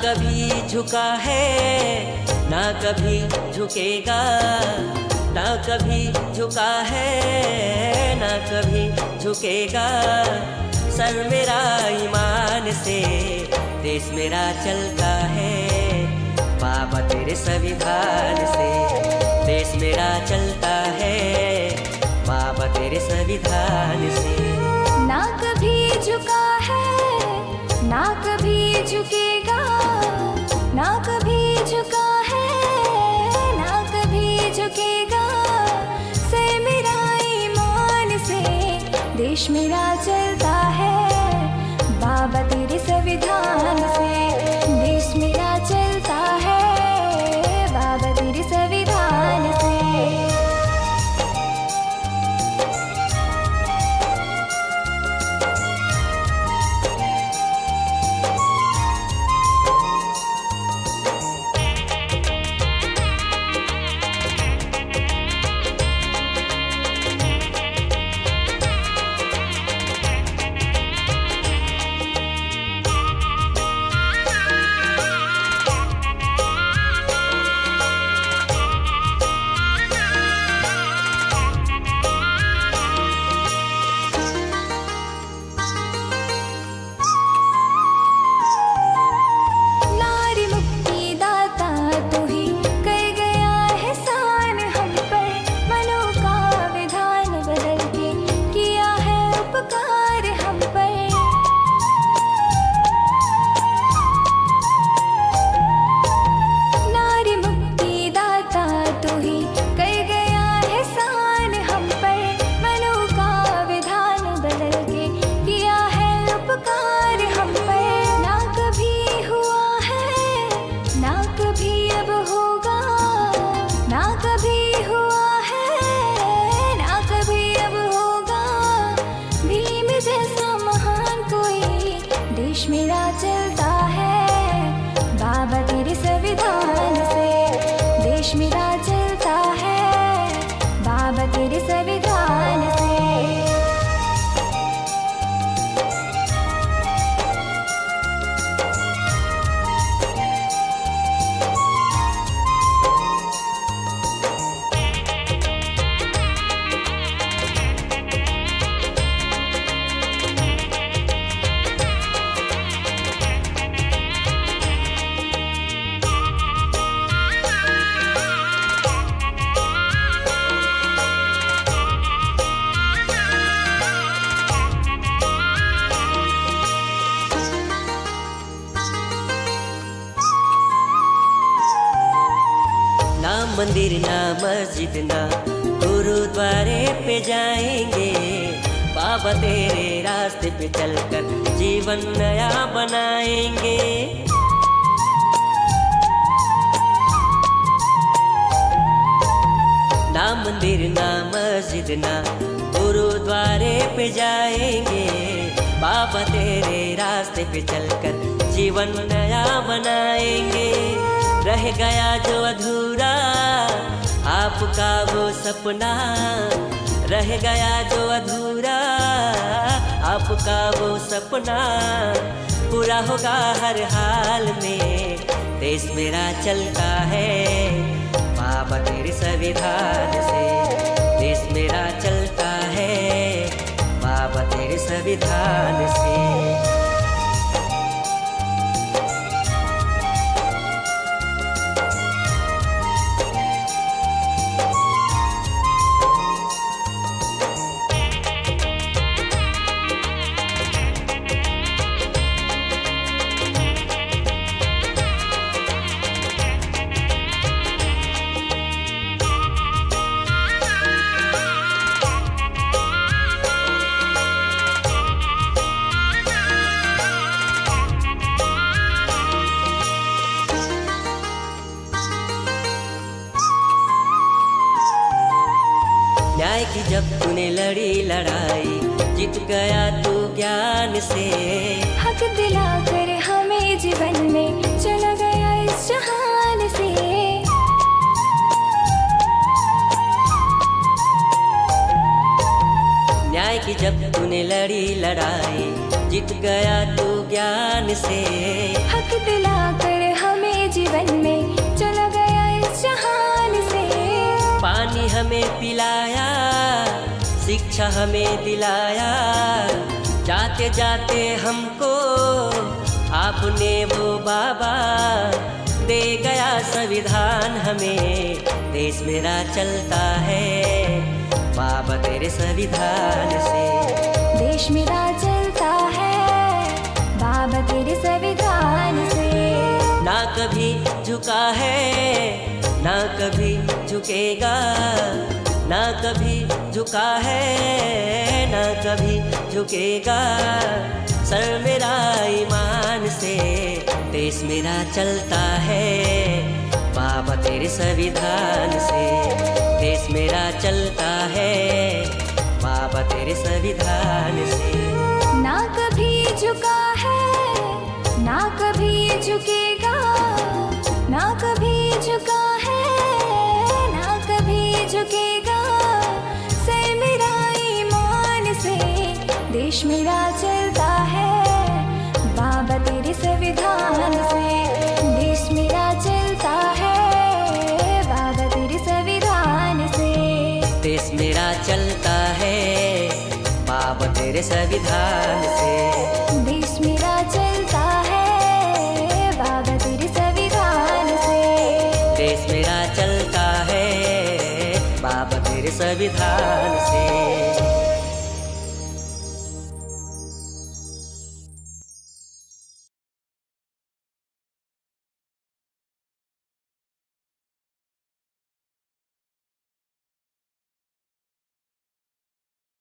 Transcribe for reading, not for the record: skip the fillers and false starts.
कभी झुका है ना कभी झुकेगा, ना कभी झुका है ना कभी झुकेगा। सर मेरा ईमान से देश मेरा चलता है, बाबा तेरे संविधान से देश मेरा चलता है, बाबा तेरे संविधान से। ना कभी झुका है ना कभी झुकेगा, ना कभी झुका है ना कभी झुकेगा। सर मेरा ईमान से देश मेरा चलता है, बाबा तेरे संविधान से देश मेरा चलता है, बाबा तेरे संविधान से। देश मेरा चलता है, बाबा तेरे संविधान से देश मेरा चलता है, बाबा तेरे संविधान से। ना मंदिर ना मस्जिद ना गुरुद्वारे पे जाएंगे, बाबा तेरे रास्ते पे चलकर जीवन नया बनाएंगे। ना मंदिर ना मस्जिद ना गुरुद्वारे पे जाएंगे, बाबा तेरे रास्ते पे चलकर जीवन नया बनाएंगे। रह गया जो अधूरा आपका वो सपना, रह गया जो अधूरा आपका वो सपना, पूरा होगा हर हाल में देश मेरा चलता है, बाबा तेरे संविधान से देश मेरा चलता है, बाबा तेरे संविधान से। न्याय की जब तूने लड़ी लड़ाई, जीत गया तू ज्ञान से। हक दिलाकर हमें जीवन में चला गया इस जहान से। न्याय की जब तूने लड़ी लड़ाई, जीत गया तू ज्ञान से। हक दिलाकर जीवन में चला गया इस जहान से। पानी हमें पिलाया, शिक्षा हमें दिलाया, जाते जाते हमको आपने वो बाबा दे गया संविधान हमें। देश मेरा चलता है बाबा तेरे संविधान से। देश मेरा चलता है बाबा तेरे संविधान से। ना कभी झुका है ना कभी झुकेगा, ना कभी झुका है ना कभी झुकेगा, सर मेरा ईमान से। देश मेरा चलता है बाबा तेरे संविधान से। देश मेरा चलता है बाबा तेरे संविधान से। ना कभी झुका है ना कभी झुकेगा, ना कभी झुका है ना कभी झुकेगा, सर मेरा ईमान से। देश मेरा चलता है बाबा तेरे संविधान से। देश मेरा चलता है बाबा तेरे संविधान से। देश मेरा चलता है बाबा तेरे संविधान से। देश मेरा चलता है बाबा तेरे संविधान से। देश मेरा चलता है बाबा तेरे संविधान से।